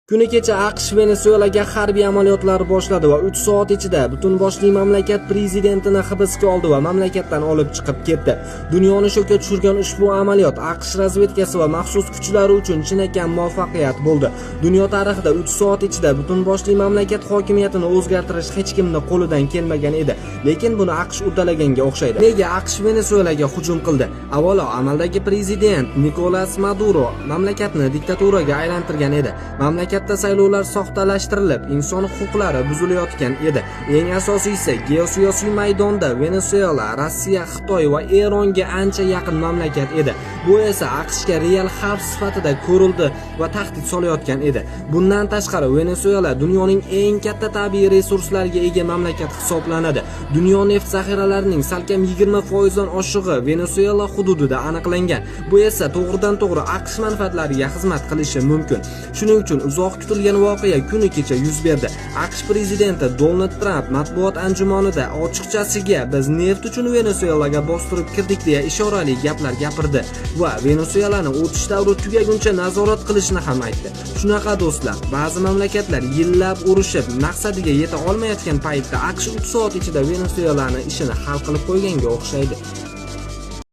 Kuni kecha AQSh Venesuelaga harbiy amaliyotlar boshladi va 3 soat ichida butun boshli mamlakat prezidentini hibsga oldi va mamlakatdan olib chiqib ketdi. Dunyoni shokka tushirgan ushbu amaliyot AQSh razvedkasi va maxsus kuchlari uchun chinakam muvaffaqiyat bo'ldi. Dunyo tarixida 3 soat ichida butun boshli mamlakat hokimiyatini o'zgartirish hech kimning qo'lidan kelmagan edi, lekin buni AQSh uddalaganga o'xshaydi. Nega AQSh Venesuelaga hujum qildi? Avvalo, amaldagi prezident Nicolas Maduro mamlakatni diktaturaga aylantirgan edi. Mamlakatda saylovlar soxtalashtirilib, inson huquqlari buzilayotgan edi. Eng asosiysi, geosiyosiy maydonda Venesuela, Rossiya, Xitoy va Eronga ancha yaqin mamlakat edi. Bu esa AQShga real xavf sifatida ko'rildi va tahdid solayotgan edi. Bundan tashqari, Venesuela dunyoning eng katta tabiiy resurslariga ega mamlakat hisoblanadi. Dunyo neft zaxiralarining salkam 20% dan oshig'i Venesuela hududida aniqlangan. Bu esa to'g'ridan-to'g'ri AQSh manfaatlariga xizmat qilishi mumkin. Shuning uchun uzoq kutilgan voqea kuni kecha yuz berdi. AQSh prezidenti Donald Tramp matbuot anjumanida ochiqchasiga biz neft uchun Venesuelaga bostirib kirdik deya ishorali gaplar gapirdi va Venesuelani o'tish davri tugaguncha nazorat qilishni ham aytdi. Shunaqa do'stlar, ba'zi mamlakatlar yillab urushib, maqsadiga yeta olmayotgan paytda AQSh 3 soat ichida Venesuelani ishini hal qilib qo'yganga o'xshaydi.